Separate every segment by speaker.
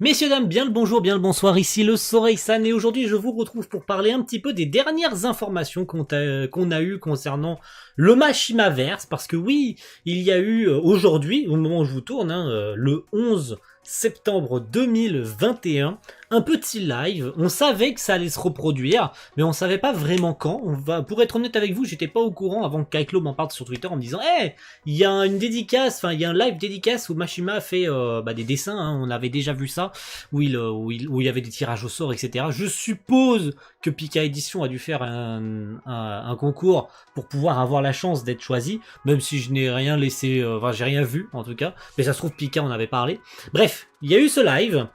Speaker 1: Messieurs, dames, bien le bonjour, bien le bonsoir, ici le Soreil-san et aujourd'hui je vous retrouve pour parler un petit peu des dernières informations qu'on a eues concernant le Mashimaverse, parce que oui, il y a eu aujourd'hui, au moment où je vous tourne, le 11 septembre 2021, un petit live. On savait que ça allait se reproduire, mais on savait pas vraiment quand. Pour être honnête avec vous, j'étais pas au courant avant que Kaiklo m'en parle sur Twitter en me disant hey, il y a une dédicace, enfin il y a un live dédicace où Mashima fait des dessins, hein, on avait déjà vu ça, où il y avait des tirages au sort, etc. Je suppose que Pika Edition a dû faire un concours pour pouvoir avoir la chance d'être choisi, même si je n'ai rien laissé, j'ai rien vu en tout cas, mais ça se trouve Pika en avait parlé. Bref, il y a eu ce live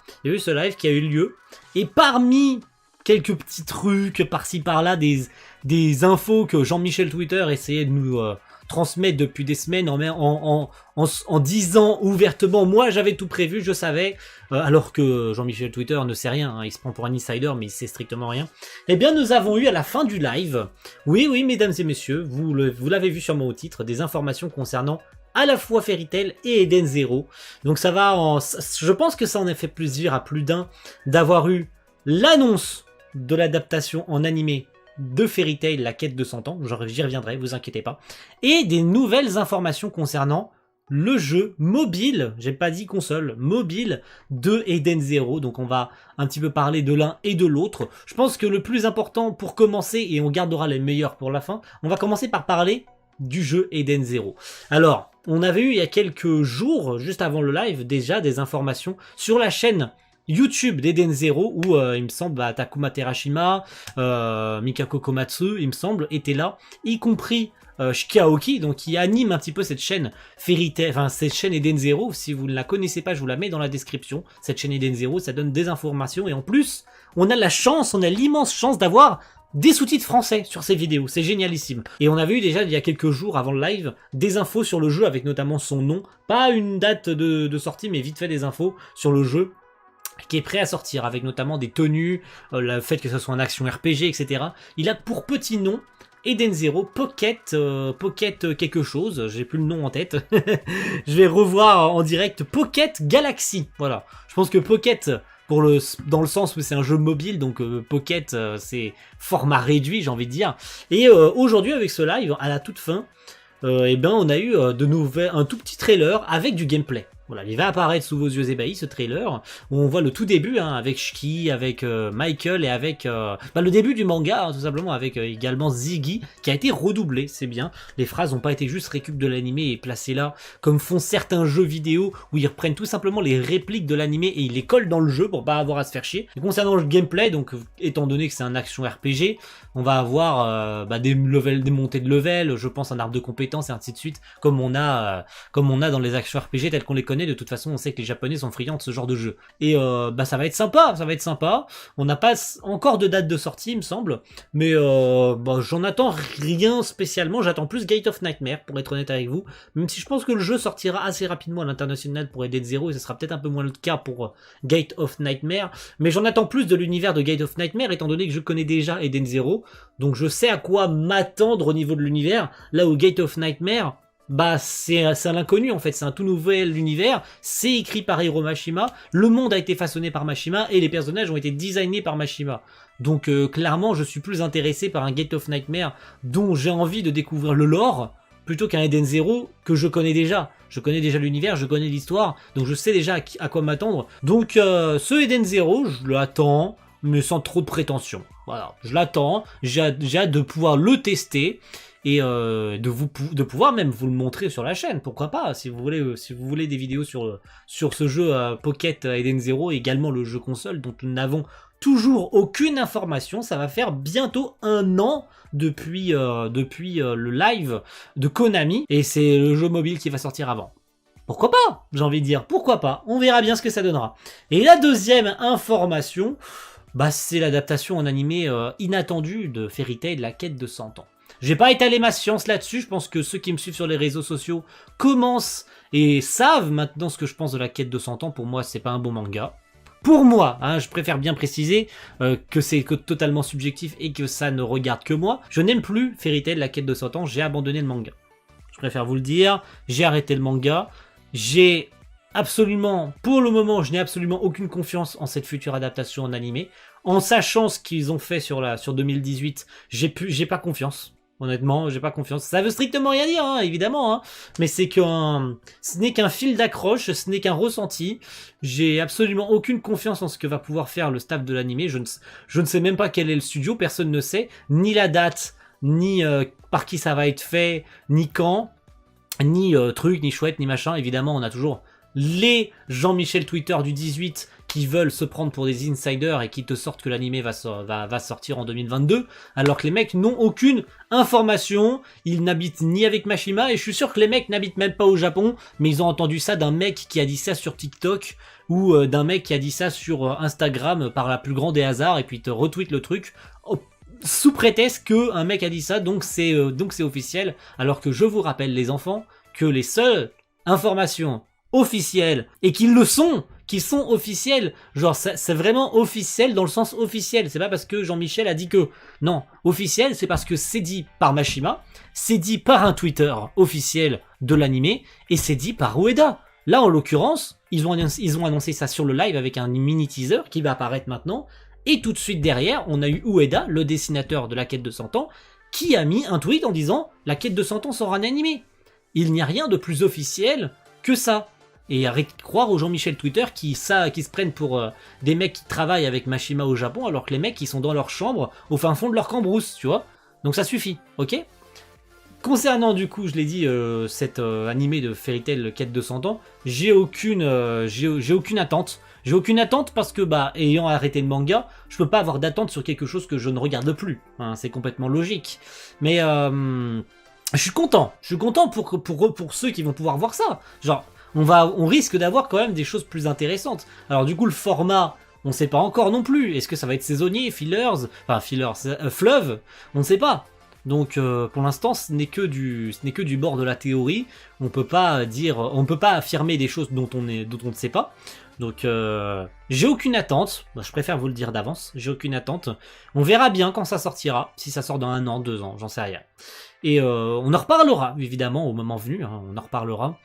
Speaker 1: qui a eu lieu, et parmi quelques petits trucs par-ci par-là, des infos que Jean-Michel Twitter essayait de nous transmettre depuis des semaines en disant ouvertement, moi j'avais tout prévu, je savais, alors que Jean-Michel Twitter ne sait rien, hein, il se prend pour un insider mais il sait strictement rien. Eh bien nous avons eu à la fin du live, oui mesdames et messieurs, vous l'avez vu sûrement au titre, des informations concernant à la fois Fairy Tail et Eden Zero. Donc ça va je pense que ça en a fait plaisir à plus d'un d'avoir eu l'annonce de l'adaptation en animé de Fairy Tail, la quête de 100 ans, j'y reviendrai, vous inquiétez pas, et des nouvelles informations concernant le jeu mobile, j'ai pas dit console, mobile de Eden Zero, donc on va un petit peu parler de l'un et de l'autre. Je pense que le plus important pour commencer, et on gardera les meilleurs pour la fin, on va commencer par parler du jeu Eden Zero. Alors, on avait eu il y a quelques jours, juste avant le live, déjà des informations sur la chaîne YouTube d'Eden Zero où il me semble Takuma Terashima, Mikako Komatsu, il me semble, étaient là, y compris Shiki Aoki, donc qui anime un petit peu cette chaîne Fairy Tail, enfin cette chaîne Eden Zero. Si vous ne la connaissez pas, je vous la mets dans la description. Cette chaîne Eden Zero, ça donne des informations et en plus, on a l'immense chance d'avoir des sous-titres français sur ces vidéos, c'est génialissime. Et on avait eu déjà il y a quelques jours avant le live des infos sur le jeu avec notamment son nom, pas une date de sortie mais vite fait des infos sur le jeu qui est prêt à sortir, avec notamment des tenues, le fait que ce soit en action RPG, etc. Il a pour petit nom Eden Zero Pocket quelque chose, j'ai plus le nom en tête. Je vais revoir en direct Pocket Galaxy. Voilà. Je pense que Pocket dans le sens où c'est un jeu mobile, donc Pocket c'est format réduit, j'ai envie de dire. Et aujourd'hui avec ce live, à la toute fin, on a eu un tout petit trailer avec du gameplay. Voilà, il va apparaître sous vos yeux ébahis ce trailer où on voit le tout début avec Shiki, avec Michael et avec le début du manga tout simplement avec également Ziggy qui a été redoublé, c'est bien. Les phrases n'ont pas été juste récup de l'animé et placées là comme font certains jeux vidéo où ils reprennent tout simplement les répliques de l'animé et ils les collent dans le jeu pour pas avoir à se faire chier. Et concernant le gameplay, donc étant donné que c'est un action RPG, on va avoir des montées de level, je pense un arbre de compétences et ainsi de suite, comme on a dans les actions RPG telles qu'on les connaît. De toute façon, on sait que les Japonais sont friands de ce genre de jeu. Et ça va être sympa, On n'a pas encore de date de sortie, il me semble, mais j'en attends rien spécialement. J'attends plus Gate of Nightmare, pour être honnête avec vous, même si je pense que le jeu sortira assez rapidement à l'international pour Eden Zero, et ce sera peut-être un peu moins le cas pour Gate of Nightmare, mais j'en attends plus de l'univers de Gate of Nightmare, étant donné que je connais déjà Eden Zero, donc je sais à quoi m'attendre au niveau de l'univers, là où Gate of Nightmare, c'est à l'inconnu en fait, c'est un tout nouvel univers, c'est écrit par Hiro Mashima, le monde a été façonné par Mashima et les personnages ont été designés par Mashima. Donc clairement je suis plus intéressé par un Gate of Nightmare dont j'ai envie de découvrir le lore plutôt qu'un Eden Zero que je connais déjà. Je connais déjà l'univers, je connais l'histoire, donc je sais déjà à quoi m'attendre. Donc ce Eden Zero, je l'attends, mais sans trop de prétention. Voilà, je l'attends, j'ai hâte de pouvoir le tester et de pouvoir même vous le montrer sur la chaîne, pourquoi pas, si vous voulez des vidéos sur ce jeu Pocket Eden Zero, et également le jeu console dont nous n'avons toujours aucune information. Ça va faire bientôt 1 an depuis le live de Konami, et c'est le jeu mobile qui va sortir avant. Pourquoi pas, j'ai envie de dire, pourquoi pas, on verra bien ce que ça donnera. Et la deuxième information, c'est l'adaptation en animé inattendue de Fairy Tail, la quête de 100 ans. J'ai pas étalé ma science là-dessus, je pense que ceux qui me suivent sur les réseaux sociaux commencent et savent maintenant ce que je pense de la quête de 100 ans. Pour moi, c'est pas un bon manga. Pour moi, je préfère bien préciser que c'est totalement subjectif et que ça ne regarde que moi. Je n'aime plus Fairy Tail, la quête de 100 ans, j'ai abandonné le manga. Je préfère vous le dire, j'ai arrêté le manga, j'ai absolument, pour le moment, je n'ai absolument aucune confiance en cette future adaptation en animé. En sachant ce qu'ils ont fait sur 2018, j'ai pas confiance. Honnêtement, j'ai pas confiance. Ça veut strictement rien dire, hein, évidemment, hein, mais ce n'est qu'un fil d'accroche, ce n'est qu'un ressenti. J'ai absolument aucune confiance en ce que va pouvoir faire le staff de l'animé. Je ne sais même pas quel est le studio, personne ne sait, ni la date, ni par qui ça va être fait, ni quand, ni truc, ni chouette, ni machin. Évidemment, on a toujours les Jean-Michel Twitter du 18 qui veulent se prendre pour des insiders et qui te sortent que l'animé va sortir en 2022, alors que les mecs n'ont aucune information, ils n'habitent ni avec Mashima, et je suis sûr que les mecs n'habitent même pas au Japon, mais ils ont entendu ça d'un mec qui a dit ça sur TikTok, ou d'un mec qui a dit ça sur Instagram par la plus grande des hasards, et puis te retweet le truc, sous prétexte que un mec a dit ça, donc c'est officiel, alors que je vous rappelle les enfants, que les seules informations officielles, et qu'ils le sont, qui sont officiels, genre c'est vraiment officiel dans le sens officiel, c'est pas parce que Jean-Michel a dit que, non, officiel c'est parce que c'est dit par Mashima, c'est dit par un Twitter officiel de l'animé, et c'est dit par Ueda. Là en l'occurrence, ils ont annoncé ça sur le live avec un mini teaser qui va apparaître maintenant, et tout de suite derrière, on a eu Ueda, le dessinateur de la quête de 100 ans, qui a mis un tweet en disant « La quête de 100 ans sera un animé ». Il n'y a rien de plus officiel que ça. Et arrête de croire aux Jean-Michel Twitter qui se prennent pour des mecs qui travaillent avec Mashima au Japon, alors que les mecs ils sont dans leur chambre, au fin fond de leur cambrousse, tu vois. Donc ça suffit, ok? Concernant du coup, je l'ai dit, cet animé de Fairy Tail Quête de 100 ans, j'ai aucune attente. J'ai aucune attente parce que, bah, ayant arrêté le manga, je peux pas avoir d'attente sur quelque chose que je ne regarde plus. Hein, c'est complètement logique. Mais je suis content pour ceux qui vont pouvoir voir ça. Genre, on risque d'avoir quand même des choses plus intéressantes. Alors du coup, le format, on sait pas encore non plus. Est-ce que ça va être saisonnier, fleuve, on ne sait pas. Donc pour l'instant, ce n'est que du bord de la théorie. On peut pas affirmer des choses dont on ne sait pas. Donc j'ai aucune attente. Je préfère vous le dire d'avance. J'ai aucune attente. On verra bien quand ça sortira. Si ça sort dans 1 an, 2 ans, j'en sais rien. Et on en reparlera évidemment au moment venu. Hein, on en reparlera.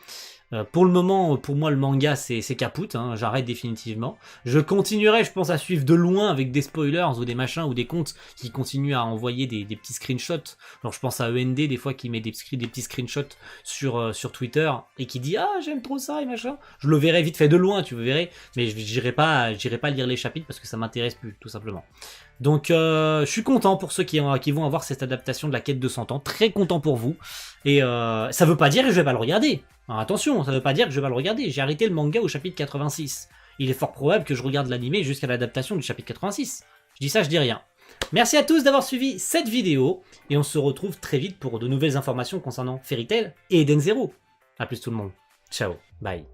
Speaker 1: Pour le moment, pour moi, le manga, c'est capoute, hein, j'arrête définitivement. Je continuerai, je pense, à suivre de loin avec des spoilers ou des machins ou des comptes qui continuent à envoyer des petits screenshots. Alors, je pense à END, des fois, qui met des petits screenshots sur Twitter et qui dit « Ah, j'aime trop ça, et machin ». Je le verrai vite fait de loin, tu verrais, mais j'irai pas lire les chapitres parce que ça m'intéresse plus, tout simplement. Donc je suis content pour ceux qui vont avoir cette adaptation de la quête de 100 ans, très content pour vous, et ça veut pas dire que je vais pas le regarder, alors, attention, ça veut pas dire que je vais pas le regarder, j'ai arrêté le manga au chapitre 86, il est fort probable que je regarde l'animé jusqu'à l'adaptation du chapitre 86, je dis ça, je dis rien. Merci à tous d'avoir suivi cette vidéo, et on se retrouve très vite pour de nouvelles informations concernant Fairy Tail et Eden Zero. A plus tout le monde, ciao, bye.